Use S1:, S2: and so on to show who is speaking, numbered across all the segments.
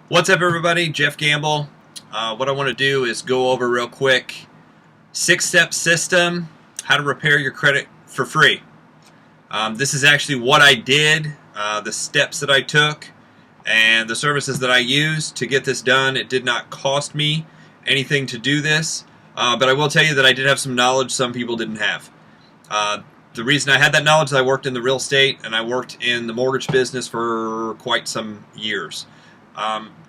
S1: What's up, everybody? Jeff Gamble. What I want to do is go over real quick 6-step system, how to repair your credit for free. This is actually what I did, the steps that I took, and the services that I used to get this done. It did not cost me anything to do this, but I will tell you that I did have some knowledge some people didn't have. The reason I had that knowledge is I worked in the real estate and I worked in the mortgage business for quite some years.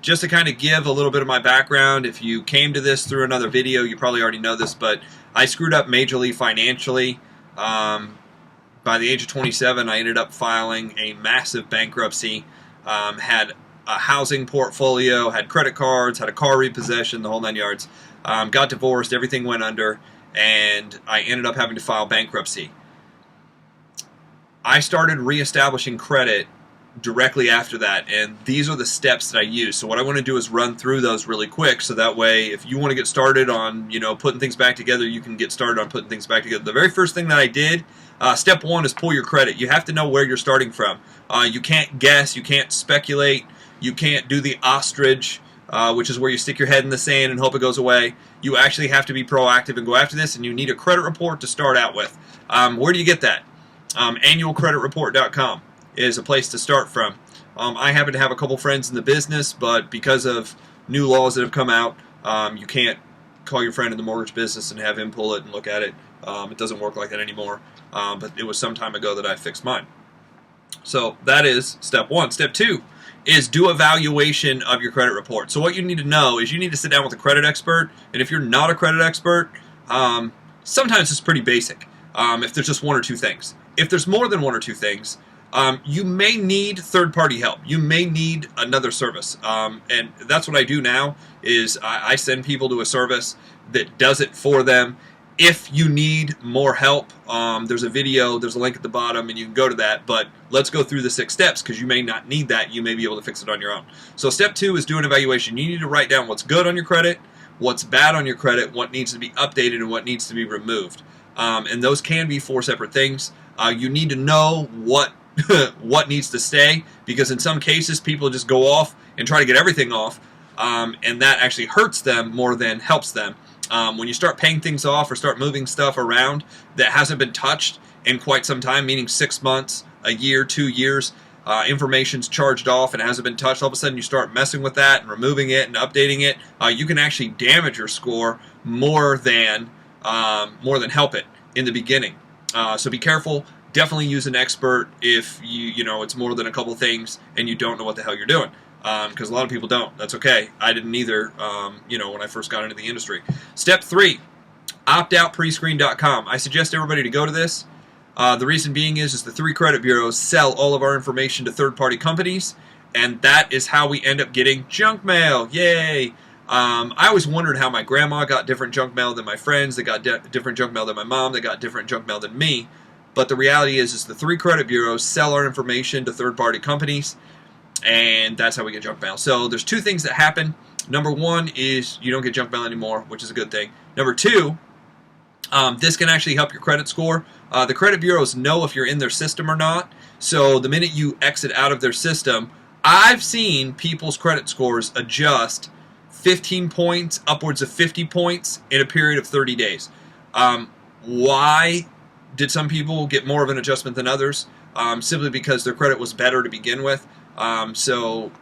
S1: Just to kind of give a little bit of my background, if you came to this through another video, you probably already know this, but I screwed up majorly financially. By the age of 27, I ended up filing a massive bankruptcy, had a housing portfolio, had credit cards, had a car repossession, the whole 9 yards, got divorced, everything went under, and I ended up having to file bankruptcy. I started reestablishing credit directly after that, and these are the steps that I use. So what I want to do is run through those really quick, so that way if you want to get started on putting things back together, you can get started on putting things back together. The very first thing that I did, step one, is pull your credit. You have to know where you're starting from. You can't guess, you can't speculate, you can't do the ostrich, which is where you stick your head in the sand and hope it goes away. You actually have to be proactive and go after this, and you need a credit report to start out with. Where do you get that? Annualcreditreport.com is a place to start from. I happen to have a couple friends in the business, but because of new laws that have come out, you can't call your friend in the mortgage business and have him pull it and look at it. It doesn't work like that anymore, but it was some time ago that I fixed mine. So that is step one. Step two is do evaluation of your credit report. So what you need to know is you need to sit down with a credit expert, and if you're not a credit expert, sometimes it's pretty basic if there's just one or two things. If there's more than one or two things, you may need third-party help. You may need another service, and that's what I do now. Is I send people to a service that does it for them. If you need more help, there's a video, there's a link at the bottom, and you can go to that. But let's go through the 6 steps, because you may not need that. You may be able to fix it on your own. So step 2 is do an evaluation. You need to write down what's good on your credit, what's bad on your credit, what needs to be updated, and what needs to be removed. And those can be 4 separate things. You need to know what what needs to stay, because in some cases people just go off and try to get everything off, and that actually hurts them more than helps them. When you start paying things off or start moving stuff around that hasn't been touched in quite some time, meaning 6 months, a year, 2 years, information's charged off and hasn't been touched, all of a sudden you start messing with that and removing it and updating it, you can actually damage your score more than help it in the beginning. So be careful. Definitely use an expert if it's more than a couple things and you don't know what the hell you're doing. Because a lot of people don't. That's okay. I didn't either, when I first got into the industry. Step 3, optoutprescreen.com. I suggest everybody to go to this. The reason being is the 3 credit bureaus sell all of our information to third-party companies, and that is how we end up getting junk mail. Yay! I always wondered how my grandma got different junk mail than my friends. They got different junk mail than my mom. They got different junk mail than me. But the reality is the 3 credit bureaus sell our information to third-party companies, and that's how we get junk mail. So there's 2 things that happen. Number 1 is you don't get junk mail anymore, which is a good thing. Number 2, this can actually help your credit score. The credit bureaus know if you're in their system or not. So the minute you exit out of their system, I've seen people's credit scores adjust 15 points, upwards of 50 points in a period of 30 days. Why did some people get more of an adjustment than others? Simply because their credit was better to begin with. So,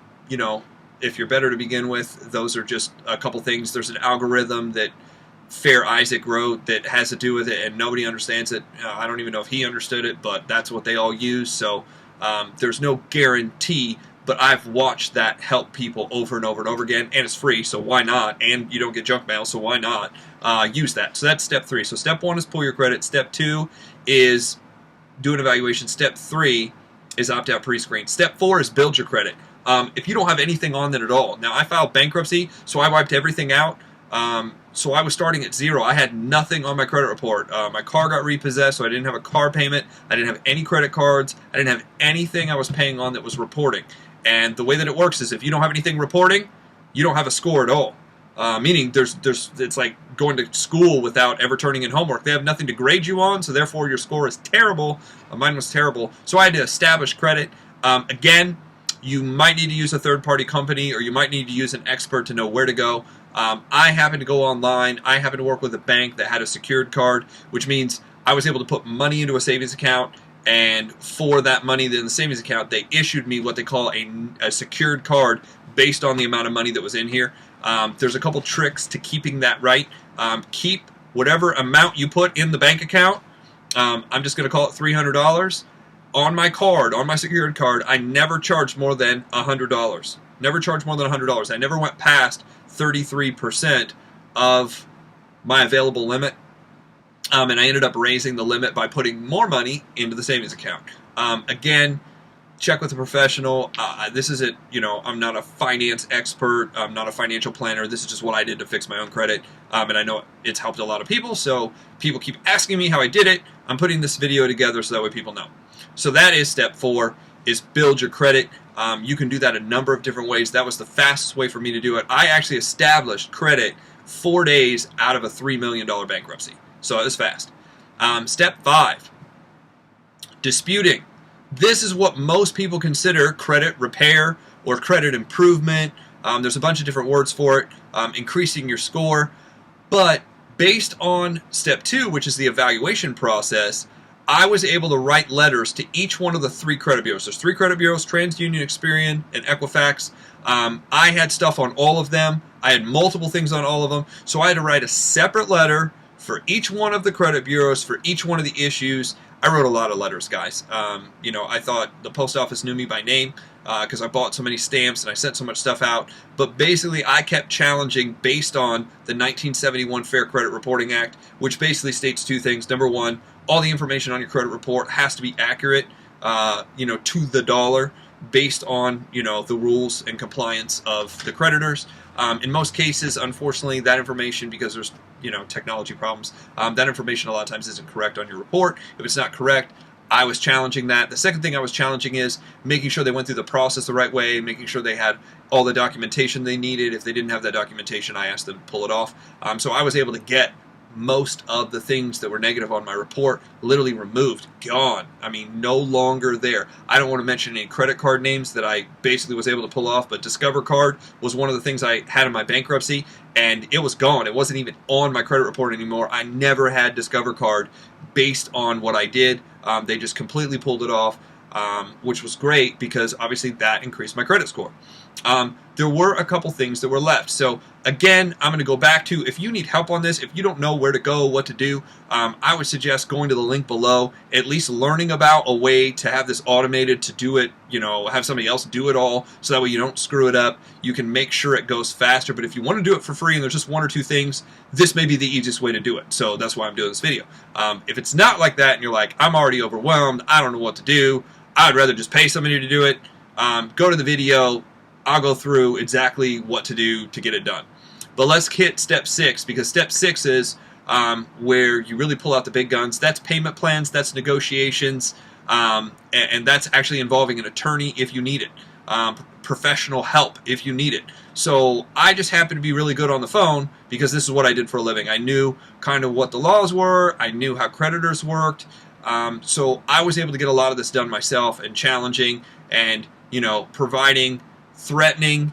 S1: if you're better to begin with, those are just a couple things. There's an algorithm that Fair Isaac wrote that has to do with it, and nobody understands it. I don't even know if he understood it, but that's what they all use. So there's no guarantee, but I've watched that help people over and over and over again, and it's free, so why not? And you don't get junk mail, so why not use that? So that's step 3. So step 1 is pull your credit. Step 2 is do an evaluation. Step 3 is opt out pre-screen. Step 4 is build your credit. If you don't have anything on that at all. Now, I filed bankruptcy, so I wiped everything out. So I was starting at 0. I had nothing on my credit report. My car got repossessed, so I didn't have a car payment. I didn't have any credit cards. I didn't have anything I was paying on that was reporting. And the way that it works is if you don't have anything reporting, you don't have a score at all. Meaning it's like going to school without ever turning in homework. They have nothing to grade you on, so therefore your score is terrible. Mine was terrible. So I had to establish credit. Again, you might need to use a third-party company, or you might need to use an expert to know where to go. I happened to go online. I happened to work with a bank that had a secured card, which means I was able to put money into a savings account, and for that money in the savings account, they issued me what they call a secured card based on the amount of money that was in here. There's a couple tricks to keeping that right. Keep whatever amount you put in the bank account. I'm just going to call it $300. On my card, on my secured card, I never charged more than $100. Never charged more than $100. I never went past 33% of my available limit. And I ended up raising the limit by putting more money into the savings account. Again, check with a professional. This isn't, I'm not a finance expert. I'm not a financial planner. This is just what I did to fix my own credit. And I know it's helped a lot of people. So people keep asking me how I did it. I'm putting this video together so that way people know. So that is step 4, is build your credit. You can do that a number of different ways. That was the fastest way for me to do it. I actually established credit 4 days out of a $3 million bankruptcy. So it was fast. Step 5, disputing. This is what most people consider credit repair or credit improvement. There's a bunch of different words for it. Increasing your score. But based on step 2, which is the evaluation process, I was able to write letters to each one of the 3 credit bureaus. There's 3 credit bureaus: TransUnion, Experian, and Equifax. I had stuff on all of them. I had multiple things on all of them. So I had to write a separate letter for each one of the credit bureaus, for each one of the issues. I wrote a lot of letters, guys. I thought the post office knew me by name because I bought so many stamps and I sent so much stuff out. But basically, I kept challenging based on the 1971 Fair Credit Reporting Act, which basically states 2 things. Number 1, all the information on your credit report has to be accurate, to the dollar, based on, the rules and compliance of the creditors. In most cases, unfortunately, that information, because there's, technology problems, that information a lot of times isn't correct on your report. If it's not correct, I was challenging that. The second thing I was challenging is making sure they went through the process the right way, making sure they had all the documentation they needed. If they didn't have that documentation, I asked them to pull it off. So I was able to get most of the things that were negative on my report literally removed, gone. I mean, no longer there. I don't want to mention any credit card names that I basically was able to pull off, but Discover Card was one of the things I had in my bankruptcy, and it was gone. It wasn't even on my credit report anymore. I never had Discover Card based on what I did. They just completely pulled it off, which was great because obviously that increased my credit score. There were a couple things that were left. So again, I'm going to go back to, if you need help on this, if you don't know where to go, what to do, I would suggest going to the link below, at least learning about a way to have this automated, to do it, have somebody else do it all, so that way you don't screw it up. You can make sure it goes faster, but if you want to do it for free and there's just 1 or 2 things, this may be the easiest way to do it. So that's why I'm doing this video. If it's not like that and you're like, I'm already overwhelmed, I don't know what to do, I'd rather just pay somebody to do it, go to the video. I'll go through exactly what to do to get it done. But let's hit step 6, because step 6 is where you really pull out the big guns. That's payment plans, that's negotiations, and that's actually involving an attorney if you need it, professional help if you need it. So I just happen to be really good on the phone because this is what I did for a living. I knew kind of what the laws were, I knew how creditors worked, so I was able to get a lot of this done myself, and challenging and, providing threatening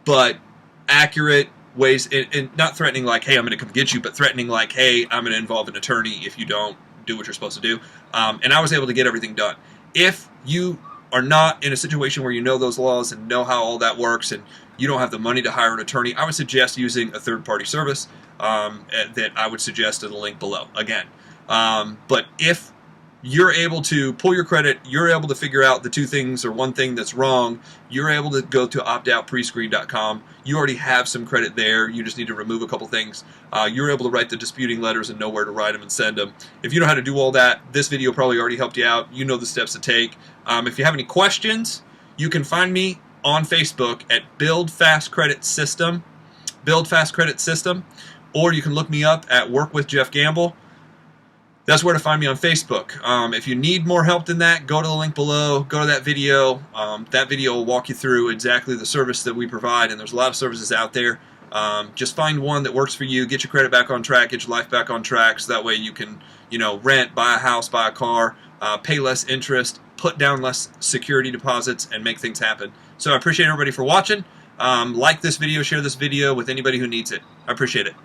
S1: but accurate ways, and not threatening like, hey, I'm going to come get you, but threatening like, hey, I'm going to involve an attorney if you don't do what you're supposed to do. And I was able to get everything done. If you are not in a situation where you know those laws and know how all that works and you don't have the money to hire an attorney, I would suggest using a third-party service that I would suggest in the link below, again. But if you're able to pull your credit, you're able to figure out the 2 things or 1 thing that's wrong, you're able to go to optoutprescreen.com. You already have some credit there. You just need to remove a couple things. You're able to write the disputing letters and know where to write them and send them. If you know how to do all that, this video probably already helped you out. You know the steps to take. If you have any questions, you can find me on Facebook at Build Fast Credit System, or you can look me up at Work with Jeff Gamble. That's where to find me on Facebook. If you need more help than that, go to the link below, go to that video. That video will walk you through exactly the service that we provide, and there's a lot of services out there. Just find one that works for you, get your credit back on track, get your life back on track, so that way you can, rent, buy a house, buy a car, pay less interest, put down less security deposits and make things happen. So I appreciate everybody for watching. Like this video, share this video with anybody who needs it. I appreciate it.